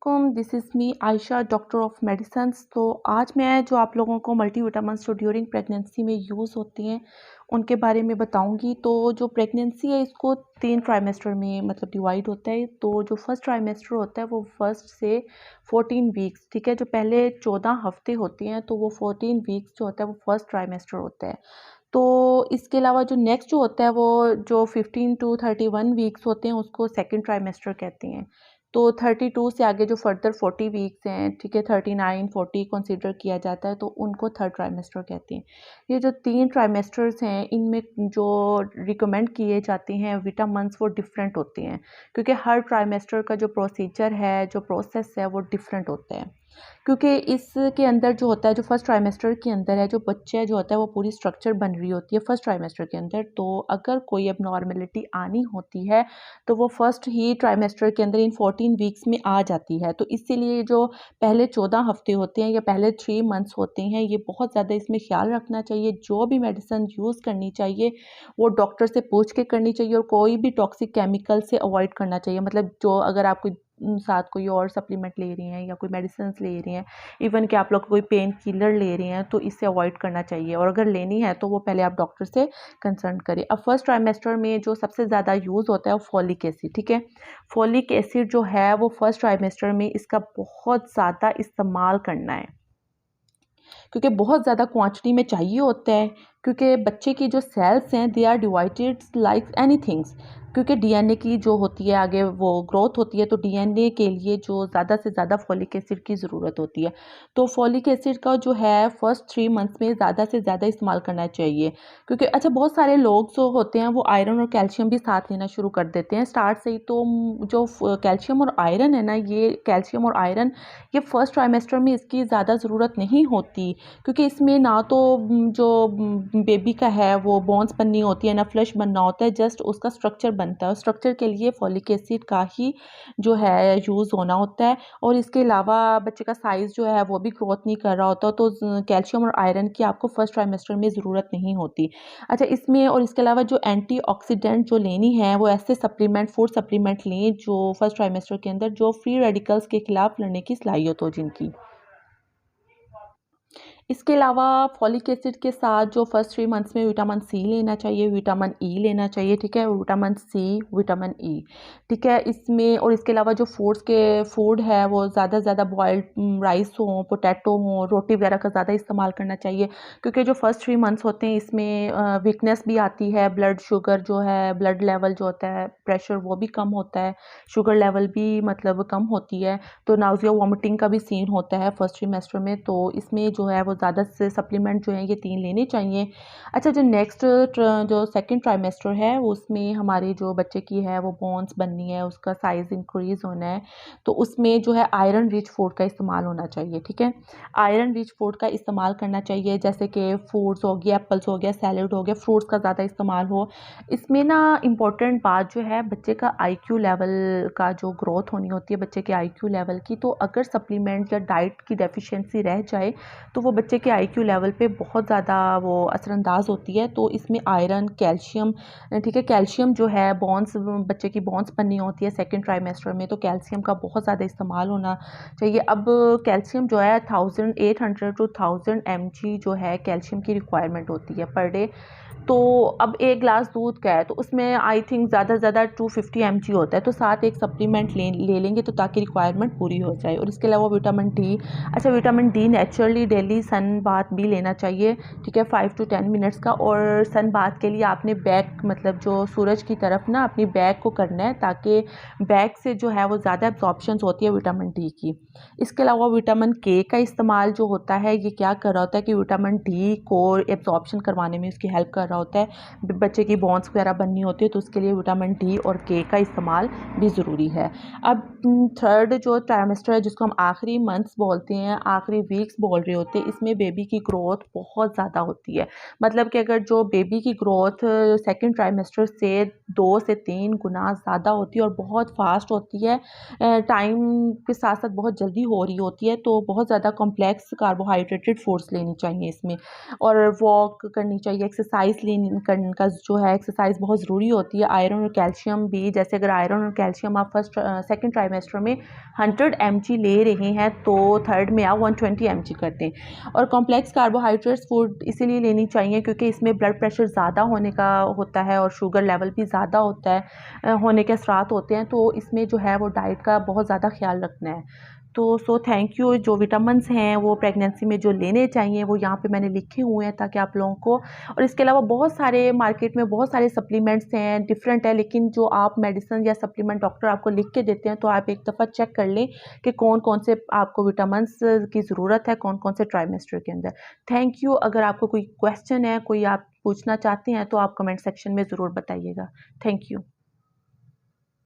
वालेकुम, this is me Ayesha, doctor of medicines. तो आज मैं जो आप लोगों को मल्टीविटामिन्स जो ड्यूरिंग प्रेगनेंसी में यूज़ होते हैं उनके बारे में बताऊंगी। तो जो प्रेगनेंसी है इसको 3 ट्राइमेस्टर में मतलब डिवाइड होता है। तो जो फर्स्ट ट्राइमेस्टर होता है वो फर्स्ट से 14 वीक्स, ठीक है। जो पहले 14 हफ्ते होते हैं तो वो 14 वीक्स जो होता है वो फर्स्ट ट्राइमेस्टर होता है। तो इसके अलावा जो नेक्स्ट जो होता है वो जो 15 टू 31 वीक्स होते हैं उसको सेकंड ट्राइमेस्टर कहते हैं। तो 32 से आगे जो फर्दर 40 वीक्स हैं, ठीक है, 39 40 कंसीडर किया जाता है तो उनको थर्ड ट्राइमेस्टर कहते हैं। ये जो 3 ट्राइमेस्टर्स हैं इनमें जो रिकमेंड किए जाते हैं विटामिन्स वो डिफरेंट होते हैं, क्योंकि हर ट्राइमेस्टर का जो प्रोसीजर है, जो प्रोसेस है वो डिफरेंट होता है। क्योंकि इसके अंदर जो होता है, जो फर्स्ट ट्राइमेस्टर के अंदर है, जो बच्चा जो होता है वो पूरी स्ट्रक्चर बन रही होती है फर्स्ट ट्राइमेस्टर के अंदर। तो अगर कोई एबनॉर्मेलिटी आनी होती है तो वो फर्स्ट ही ट्राइमेस्टर के अंदर इन 14 वीक्स में आ जाती है। तो इसीलिए जो पहले 14 हफ्ते होते हैं या पहले 3 मंथ्स होते हैं, ये बहुत ज़्यादा इसमें ख्याल रखना चाहिए। जो भी मेडिसिन यूज़ करनी चाहिए वो डॉक्टर से पूछ के करनी चाहिए और कोई भी टॉक्सिक केमिकल से अवॉइड करना चाहिए। मतलब जो अगर आप कोई साथ कोई और सप्लीमेंट ले रही हैं या कोई मेडिसिन ले रही हैं, इवन कि आप लोग कोई पेन किलर ले रही हैं, तो इससे अवॉइड करना चाहिए। और अगर लेनी है तो वो पहले आप डॉक्टर से कंसल्ट करें। अब फर्स्ट ट्राइमेस्टर में जो सबसे ज़्यादा यूज़ होता है वो फॉलिक एसिड, ठीक है। फॉलिक एसिड जो है वो फर्स्ट ट्राइमेस्टर में इसका बहुत ज़्यादा इस्तेमाल करना है, क्योंकि बहुत ज़्यादा क्वांटिटी में चाहिए होता है। क्योंकि बच्चे की जो सेल्स हैं दे आर डिवाइडेड लाइक एनीथिंग्स, क्योंकि डीएनए की जो होती है आगे वो ग्रोथ होती है, तो डीएनए के लिए जो ज़्यादा से ज़्यादा फॉलिक एसिड की ज़रूरत होती है। तो फॉलिक एसिड का जो है फर्स्ट 3 मंथ्स में ज़्यादा से ज़्यादा इस्तेमाल करना चाहिए। क्योंकि अच्छा, बहुत सारे लोग जो होते हैं वो आयरन और कैल्शियम भी साथ लेना शुरू कर देते हैं स्टार्ट से ही। तो जो कैल्शियम और आयरन है ना, ये कैल्शियम और आयरन ये फर्स्ट ट्राइमेस्टर में इसकी ज़्यादा ज़रूरत नहीं होती, क्योंकि इसमें ना तो जो बेबी का है वो बोन्स बननी होती है, ना फ्लश बनना होता है, जस्ट उसका स्ट्रक्चर बनता है। स्ट्रक्चर के लिए फॉलिक एसिड का ही जो है यूज़ होना होता है। और इसके अलावा बच्चे का साइज़ जो है वो भी ग्रोथ नहीं कर रहा होता, तो कैल्शियम और आयरन की आपको फर्स्ट ट्राइमेस्टर में ज़रूरत नहीं होती। अच्छा, इसमें और इसके अलावा जो एंटीऑक्सीडेंट जो लेनी है वो ऐसे सप्लीमेंट, फूड सप्लीमेंट लें जो फर्स्ट ट्राइमेस्टर के अंदर जो फ्री रेडिकल्स के खिलाफ लड़ने की सलाहियत हो जिनकी। इसके अलावा फॉलिक एसिड के साथ जो फर्स्ट 3 मंथ्स में विटामिन सी लेना चाहिए, विटामिन ई लेना चाहिए, ठीक है, विटामिन सी, विटामिन ई, ठीक है। इसमें और इसके अलावा जो फूड है वो ज़्यादा से ज़्यादा बॉइल्ड राइस हो, पोटैटो हो, रोटी वगैरह का ज़्यादा इस्तेमाल करना चाहिए। क्योंकि जो फर्स्ट 3 मंथ्स होते हैं इसमें वीकनेस भी आती है, ब्लड शुगर जो है, ब्लड लेवल जो होता है, प्रेशर वो भी कम होता है, शुगर लेवल भी मतलब कम होती है। तो नाउजिया वॉमिटिंग का भी सीन होता है फर्स्ट ट्रिमेस्टर में। तो इसमें जो है वो ज़्यादा से सप्लीमेंट जो है ये 3 लेने चाहिए। अच्छा, जो नेक्स्ट जो सेकंड ट्राइमेस्टर है उसमें हमारे जो बच्चे की है वो बोन्स बननी है, उसका साइज़ इंक्रीज़ होना है, तो उसमें जो है आयरन रिच फूड का इस्तेमाल होना चाहिए, ठीक है। आयरन रिच फूड का इस्तेमाल करना चाहिए, जैसे कि फ्रूट्स हो गया, एप्पल्स हो गया, सैलड हो गया, फ्रूट्स का ज़्यादा इस्तेमाल हो। इसमें ना इम्पॉर्टेंट बात जो है बच्चे का आईक्यू लेवल का जो ग्रोथ होनी होती है बच्चे के आईक्यू लेवल की, तो अगर सप्लीमेंट या डाइट की डेफिशिएंसी रह जाए तो वो बच्चे के आईक्यू लेवल पे बहुत ज़्यादा वो असरअंदाज होती है। तो इसमें आयरन, कैल्शियम, ठीक है, कैल्शियम जो है बोन्स, बच्चे की बोन्स बननी होती है सेकंड ट्राइमेस्टर में, तो कैल्शियम का बहुत ज़्यादा इस्तेमाल होना चाहिए। अब कैल्शियम जो है 1800 टू 1000 mg जो है कैल्शियम की रिक्वायरमेंट होती है पर डे। तो अब एक ग्लास दूध का है तो उसमें आई थिंक ज़्यादा से ज़्यादा 250 mg होता है, तो साथ एक सप्लीमेंट ले लेंगे तो ताकि रिक्वायरमेंट पूरी हो जाए। और इसके अलावा विटामिन डी, अच्छा vitamin D naturally daily sun bath भी लेना चाहिए, ठीक है, 5 टू 10 मिनट्स का। और सन बाथ के लिए आपने बैक मतलब जो सूरज की तरफ ना अपनी बैक को करना है, ताकि बैक से जो है वो ज़्यादा एब्जॉर्प्शन होती है विटामिन डी की। इसके अलावा विटामिन के का इस्तेमाल जो होता है ये क्या कर रहा होता है कि विटामिन डी को एब्जॉर्प्शन करवाने में उसकी हेल्प कर रहा होता है। बच्चे की बोन्स वगैरह बननी होती है तो उसके लिए विटामिन डी और के का इस्तेमाल भी ज़रूरी है। अब थर्ड जो ट्राइमेस्टर है जिसको हम आखिरी मंथ्स बोलते हैं, आखिरी वीक्स बोल रहे होते हैं, इसमें बेबी की ग्रोथ बहुत ज़्यादा होती है। मतलब कि अगर जो बेबी की ग्रोथ सेकेंड ट्राइमेस्टर से 2 से 3 गुना ज़्यादा होती है और बहुत फास्ट होती है, टाइम के साथ साथ बहुत जल्दी हो रही होती है, तो बहुत ज़्यादा कॉम्प्लेक्स कार्बोहाइड्रेटेड फूड्स लेनी चाहिए इसमें, और वॉक करनी चाहिए, एक्सरसाइज क्लीन करने का जो है एक्सरसाइज बहुत ज़रूरी होती है। आयरन और कैल्शियम भी, जैसे अगर आयरन और कैल्शियम आप सेकंड ट्राइमेस्टर में 100 mg ले रहे हैं तो थर्ड में आप 120 mg करते हैं। और कॉम्प्लेक्स कार्बोहाइड्रेट्स फूड इसीलिए लेनी चाहिए क्योंकि इसमें ब्लड प्रेशर ज़्यादा होने का होता है और शुगर लेवल भी ज़्यादा होता है, होने के असरात होते हैं, तो इसमें जो है वो डाइट का बहुत ज़्यादा ख्याल रखना है। तो थैंक यू। जो विटामिन्स हैं वो प्रेगनेंसी में जो लेने चाहिए वो यहाँ पे मैंने लिखे हुए हैं ताकि आप लोगों को, और इसके अलावा बहुत सारे मार्केट में बहुत सारे सप्लीमेंट्स हैं, डिफरेंट है, लेकिन जो आप मेडिसिन या सप्लीमेंट डॉक्टर आपको लिख के देते हैं तो आप एक दफ़ा चेक कर लें कि कौन कौन से आपको विटामिन्स की ज़रूरत है, कौन कौन से ट्राइमेस्टर के अंदर। Thank you. अगर आपको कोई क्वेश्चन है, कोई आप पूछना चाहते हैं तो आप कमेंट सेक्शन में ज़रूर बताइएगा। Thank you.